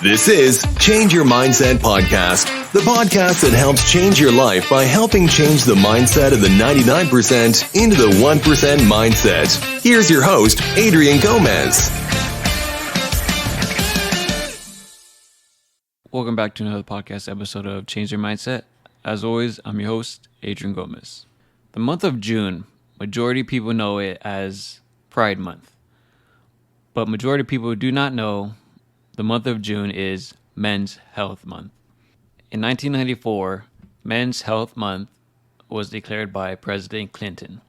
This is Change Your Mindset Podcast, the podcast that helps change your life by helping change the mindset of the 99% into the 1% mindset. Here's your host, Adrian Gomez. Welcome back to another podcast episode of Change Your Mindset. As always, I'm your host, Adrian Gomez. The month of June, majority of people know it as Pride Month. But majority of people do not know the month of June is Men's Health Month. In 1994, Men's Health Month was declared by President Clinton.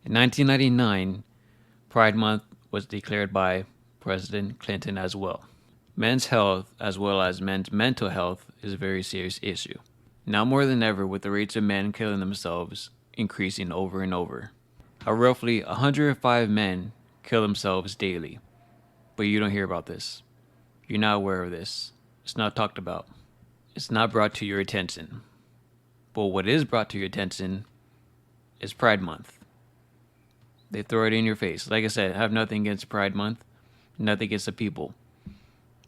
In 1999, Pride Month was declared by President Clinton as well. Men's health, as well as men's mental health, is a very serious issue. Now more than ever, with the rates of men killing themselves increasing over and over. Roughly 105 men kill themselves daily. But you don't hear about this. You're not aware of this. It's not talked about. It's not brought to your attention. But what is brought to your attention is Pride Month. They throw it in your face. Like I said, I have nothing against Pride Month, nothing against the people.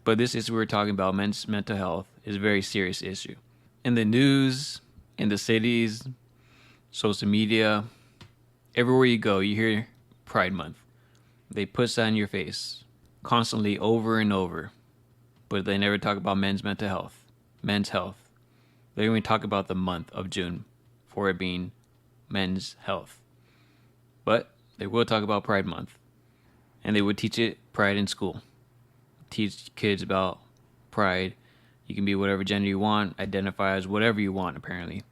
But this issue we're talking about, men's mental health, is a very serious issue. In the news, in the cities, social media, everywhere you go, you hear Pride Month. They put that in your face constantly over and over. But they never talk about men's mental health, men's health. They don't even talk about the month of June for it being men's health. But they will talk about Pride Month. And they would teach it pride in school. Teach kids about pride. You can be whatever gender you want, identify as whatever you want, apparently.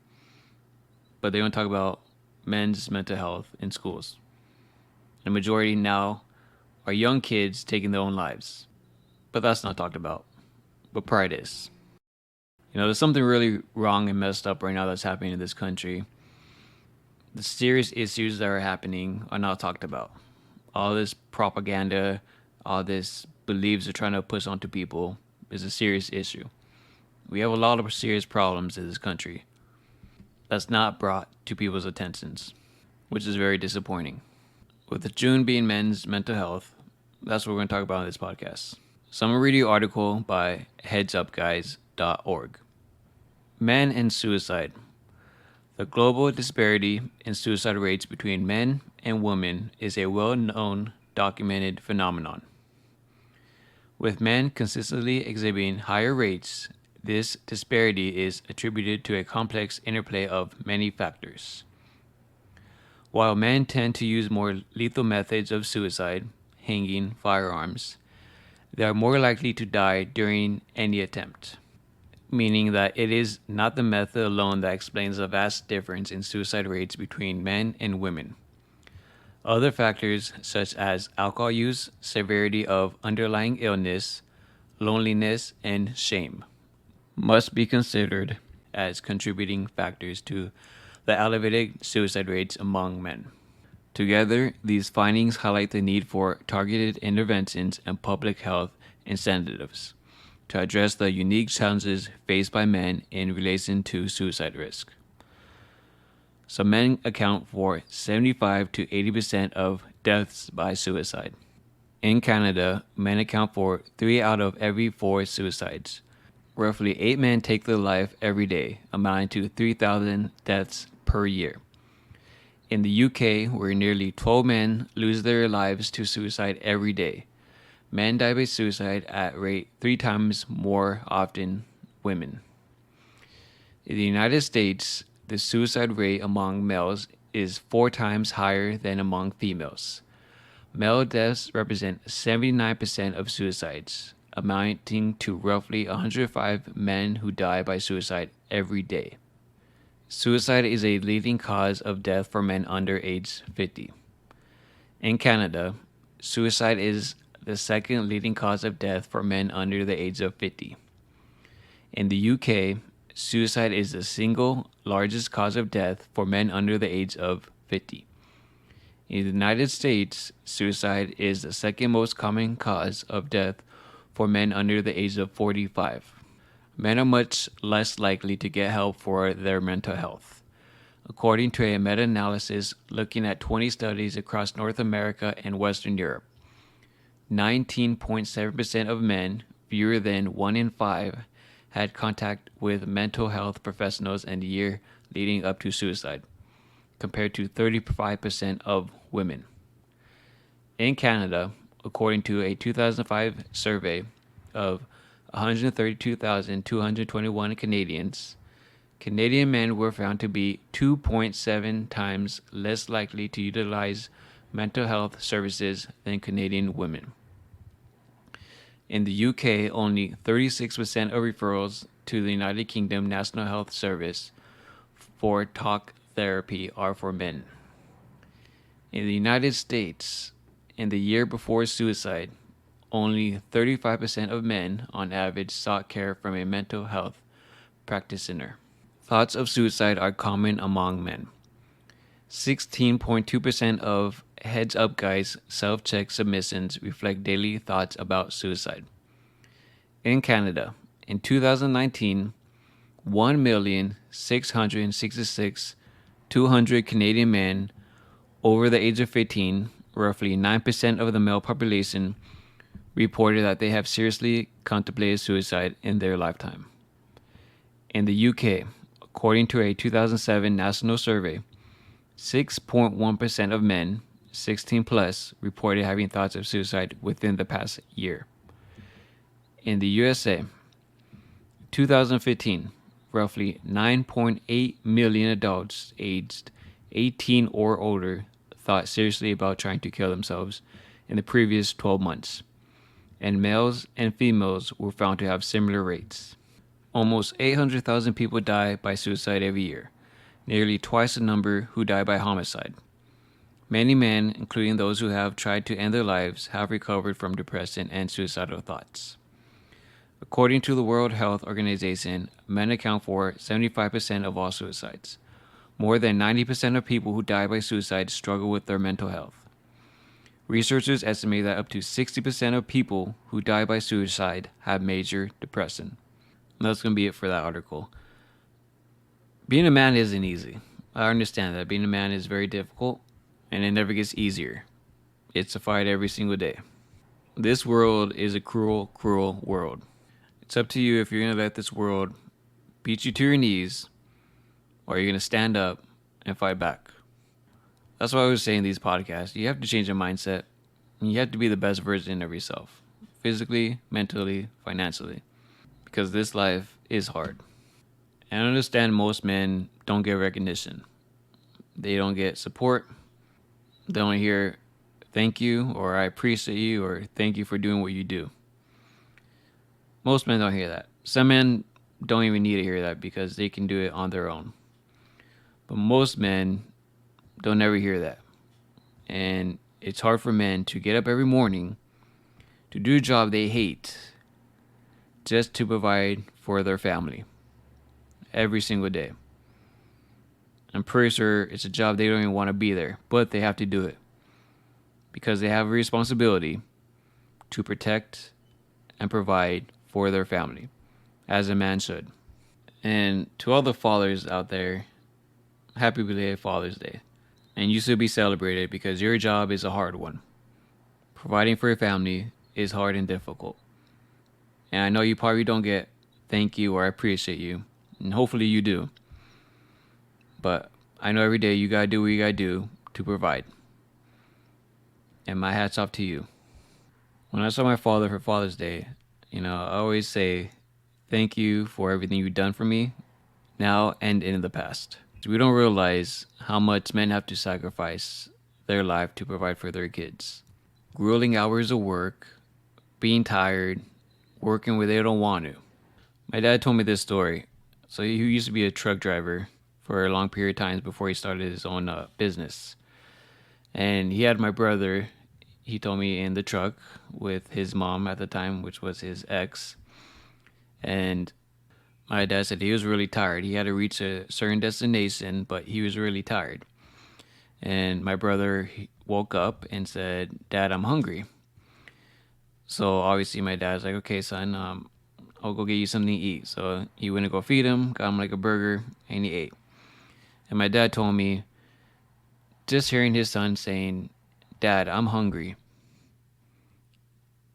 But they don't talk about men's mental health in schools. The majority now are young kids taking their own lives. But that's not talked about. But pride is. You know, there's something really wrong and messed up right now that's happening in this country. The serious issues that are happening are not talked about. All this propaganda, all this beliefs they're trying to push onto people is a serious issue. We have a lot of serious problems in this country that's not brought to people's attentions, which is very disappointing. With June being men's mental health, that's what we're going to talk about in this podcast. So I'm going to read you an article by headsupguys.org. Men and suicide. The global disparity in suicide rates between men and women is a well-known documented phenomenon. With men consistently exhibiting higher rates, this disparity is attributed to a complex interplay of many factors. While men tend to use more lethal methods of suicide, hanging, firearms, they are more likely to die during any attempt, meaning that it is not the method alone that explains the vast difference in suicide rates between men and women. Other factors such as alcohol use, severity of underlying illness, loneliness, and shame must be considered as contributing factors to the elevated suicide rates among men. Together, these findings highlight the need for targeted interventions and public health incentives to address the unique challenges faced by men in relation to suicide risk. So men account for 75 to 80% of deaths by suicide. In Canada, men account for 3 out of every 4 suicides. Roughly 8 men take their life every day, amounting to 3,000 deaths per year. In the UK, where nearly 12 men lose their lives to suicide every day, men die by suicide at a rate 3 times more often women. In the United States, the suicide rate among males is 4 times higher than among females. Male deaths represent 79% of suicides, amounting to roughly 105 men who die by suicide every day. Suicide is a leading cause of death for men under age 50. In Canada, suicide is the second leading cause of death for men under the age of 50. In the UK, suicide is the single largest cause of death for men under the age of 50. In the United States, suicide is the second most common cause of death for men under the age of 45. Men are much less likely to get help for their mental health. According to a meta-analysis looking at 20 studies across North America and Western Europe, 19.7% of men fewer than 1 in 5 had contact with mental health professionals in the year leading up to suicide, compared to 35% of women. In Canada, according to a 2005 survey of 132,221 Canadians, Canadian men were found to be 2.7 times less likely to utilize mental health services than Canadian women. In the UK, only 36% of referrals to the United Kingdom National Health Service for talk therapy are for men. In the United States, in the year before suicide, only 35% of men on average sought care from a mental health practitioner. Thoughts of suicide are common among men. 16.2% of Heads Up Guys self-check submissions reflect daily thoughts about suicide. In Canada, in 2019, 1,666,200 Canadian men over the age of 18, roughly 9% of the male population, reported that they have seriously contemplated suicide in their lifetime. In the UK, according to a 2007 national survey, 6.1% of men, 16 plus, reported having thoughts of suicide within the past year. In the USA, 2015, roughly 9.8 million adults aged 18 or older thought seriously about trying to kill themselves in the previous 12 months, and males and females were found to have similar rates. Almost 800,000 people die by suicide every year, nearly twice the number who die by homicide. Many men, including those who have tried to end their lives, have recovered from depression and suicidal thoughts. According to the World Health Organization, men account for 75% of all suicides. More than 90% of people who die by suicide struggle with their mental health. Researchers estimate that up to 60% of people who die by suicide have major depression. And that's going to be it for that article. Being a man isn't easy. I understand that being a man is very difficult, and it never gets easier. It's a fight every single day. This world is a cruel, cruel world. It's up to you if you're going to let this world beat you to your knees, or you're going to stand up and fight back. That's why I was saying in these podcasts, you have to change your mindset, and you have to be the best version of yourself, physically, mentally, financially, because this life is hard. And I understand most men don't get recognition. They don't get support. They don't hear thank you, or I appreciate you, or thank you for doing what you do. Most men don't hear that. Some men don't even need to hear that because they can do it on their own. But most men don't ever hear that. And it's hard for men to get up every morning to do a job they hate just to provide for their family every single day. I'm pretty sure it's a job they don't even want to be there, but they have to do it because they have a responsibility to protect and provide for their family, as a man should. And to all the fathers out there, happy belated Father's Day. And you should be celebrated because your job is a hard one. Providing for your family is hard and difficult. And I know you probably don't get thank you or I appreciate you, and hopefully you do. But I know every day you gotta do what you gotta do to provide. And my hat's off to you. When I saw my father for Father's Day, I always say thank you for everything you've done for me now and in the past. We don't realize how much men have to sacrifice their life to provide for their kids. Grueling hours of work, being tired, working where they don't want to. My dad told me this story. So he used to be a truck driver for a long period of time before he started his own business. And he had my brother, he told me, in the truck with his mom at the time, which was his ex. And my dad said he was really tired. He had to reach a certain destination, but he was really tired. And my brother woke up and said, "Dad, I'm hungry." So obviously my dad's like, "Okay, son, I'll go get you something to eat." So he went to go feed him, got him like a burger, and he ate. And my dad told me, just hearing his son saying, "Dad, I'm hungry,"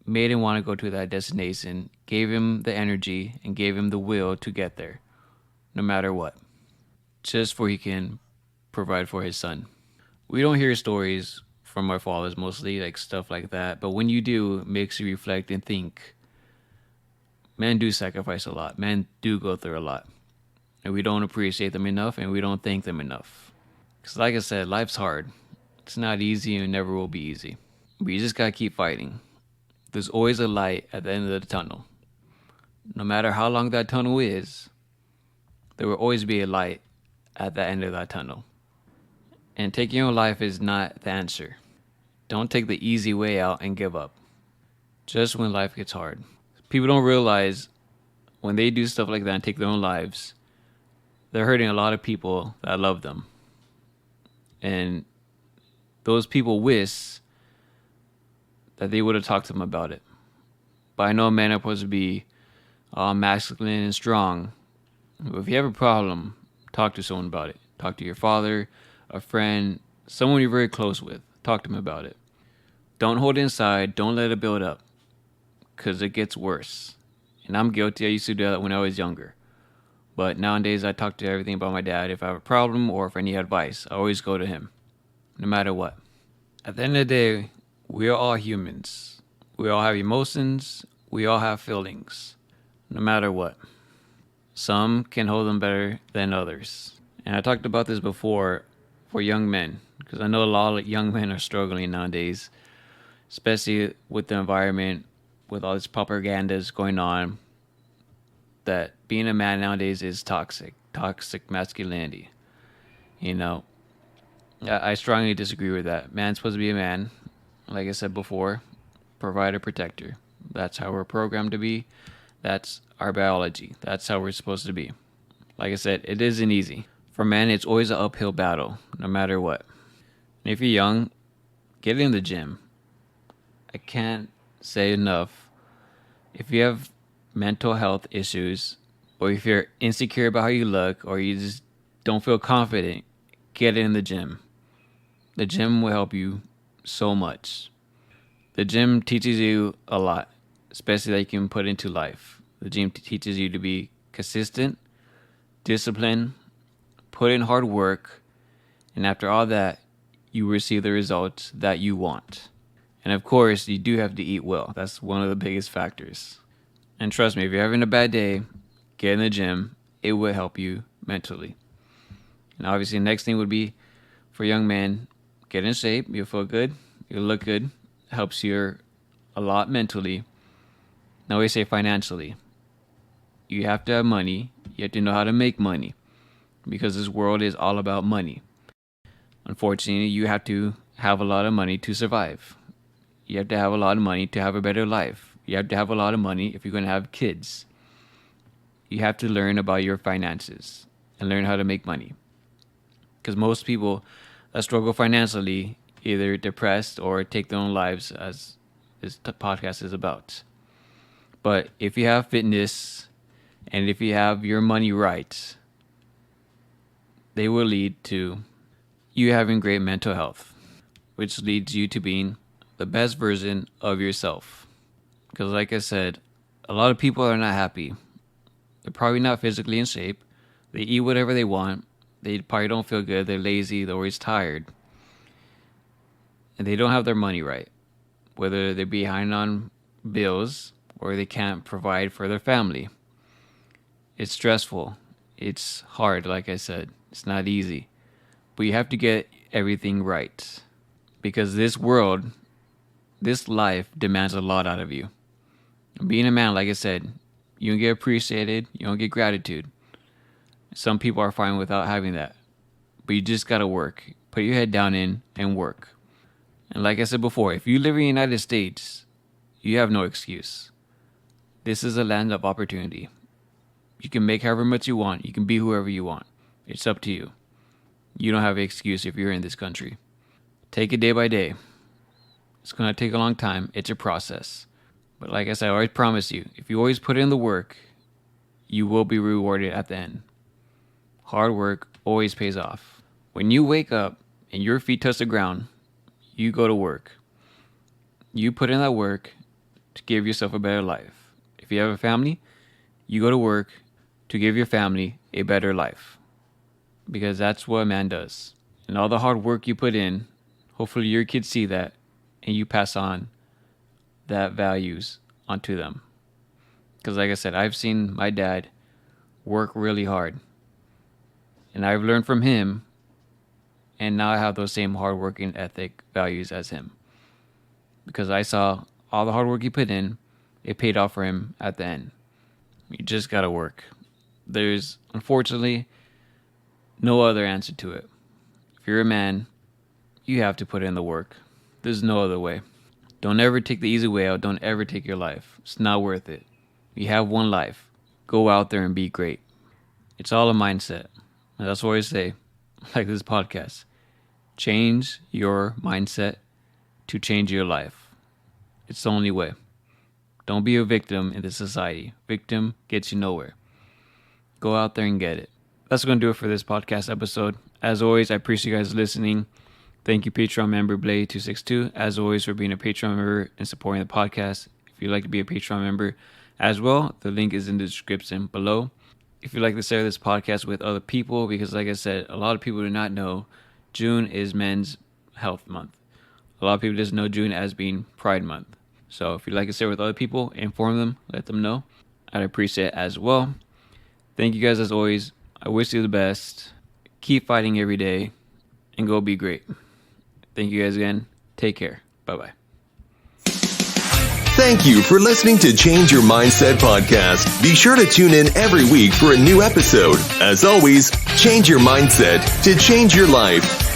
made him want to go to that destination, gave him the energy, and gave him the will to get there, no matter what, just for he can provide for his son. We don't hear stories from our fathers mostly, like stuff like that, but when you do, it makes you reflect and think. Men do sacrifice a lot. Men do go through a lot. And we don't appreciate them enough, and we don't thank them enough. Because like I said, life's hard. It's not easy and it never will be easy. But you just gotta keep fighting. There's always a light at the end of the tunnel. No matter how long that tunnel is, there will always be a light at the end of that tunnel. And taking your own life is not the answer. Don't take the easy way out and give up. Just when life gets hard. People don't realize when they do stuff like that and take their own lives, they're hurting a lot of people that love them. And those people wish that they would have talked to them about it. But I know men are supposed to be masculine and strong. But if you have a problem, talk to someone about it. Talk to your father, a friend, someone you're very close with. Talk to them about it. Don't hold it inside. Don't let it build up. Because it gets worse. And I'm guilty. I used to do that when I was younger. But nowadays I talk to everything about my dad. If I have a problem or if I need advice, I always go to him. No matter what. At the end of the day, we are all humans. We all have emotions. We all have feelings. No matter what. Some can hold them better than others. And I talked about this before for young men. Because I know a lot of young men are struggling nowadays. Especially with the environment. With all this propagandas going on. That being a man nowadays is toxic. Toxic masculinity. You know. I strongly disagree with that. Man's supposed to be a man. Like I said before. Provider, protector. That's how we're programmed to be. That's our biology. That's how we're supposed to be. Like I said, it isn't easy. For men, it's always an uphill battle. No matter what. And if you're young, get in the gym. I can't say enough. If you have mental health issues, or if you're insecure about how you look, or you just don't feel confident, get in the gym. The gym will help you so much. The gym teaches you a lot, especially that you can put into life. The gym teaches you to be consistent, disciplined, put in hard work, and after all that, you receive the results that you want. And of course, you do have to eat well. That's one of the biggest factors. And trust me, if you're having a bad day, get in the gym. It will help you mentally. And obviously, the next thing would be for young men, get in shape. You'll feel good. You'll look good. Helps you a lot mentally. Now we say financially. You have to have money. You have to know how to make money. Because this world is all about money. Unfortunately, you have to have a lot of money to survive. You have to have a lot of money to have a better life. You have to have a lot of money if you're going to have kids. You have to learn about your finances and learn how to make money. Because most people that struggle financially either depressed or take their own lives, as this podcast is about. But if you have fitness and if you have your money right, they will lead to you having great mental health, which leads you to being the best version of yourself. Because like I said, a lot of people are not happy. They're probably not physically in shape. They eat whatever they want. They probably don't feel good. They're lazy. They're always tired. And they don't have their money right. Whether they're behind on bills or they can't provide for their family. It's stressful. It's hard, like I said. It's not easy. But you have to get everything right. Because this world, this life demands a lot out of you. And being a man, like I said, you don't get appreciated. You don't get gratitude. Some people are fine without having that. But you just gotta work. Put your head down in and work. And like I said before, if you live in the United States, you have no excuse. This is a land of opportunity. You can make however much you want. You can be whoever you want. It's up to you. You don't have an excuse if you're in this country. Take it day by day. It's going to take a long time. It's a process. But like I said, I always promise you, if you always put in the work, you will be rewarded at the end. Hard work always pays off. When you wake up and your feet touch the ground, you go to work. You put in that work to give yourself a better life. If you have a family, you go to work to give your family a better life. Because that's what a man does. And all the hard work you put in, hopefully your kids see that and you pass on that values onto them. Because like I said, I've seen my dad work really hard. And I've learned from him. And now I have those same hard working ethic values as him. Because I saw all the hard work he put in, it paid off for him at the end. You just gotta work. There's, unfortunately, no other answer to it. If you're a man, you have to put in the work. There's no other way. Don't ever take the easy way out. Don't ever take your life. It's not worth it. You have one life. Go out there and be great. It's all a mindset. And that's what I say, like this podcast. Change your mindset to change your life. It's the only way. Don't be a victim in this society. Victim gets you nowhere. Go out there and get it. That's going to do it for this podcast episode. As always, I appreciate you guys listening. Thank you, Patron member Blade262, as always, for being a Patron member and supporting the podcast. If you'd like to be a Patron member as well, the link is in the description below. If you'd like to share this podcast with other people, because like I said, a lot of people do not know June is Men's Health Month. A lot of people just know June as being Pride Month. So if you'd like to share with other people, inform them, let them know. I'd appreciate it as well. Thank you guys as always. I wish you the best. Keep fighting every day and go be great. Thank you guys again. Take care. Bye-bye. Thank you for listening to Change Your Mindset podcast. Be sure to tune in every week for a new episode. As always, change your mindset to change your life.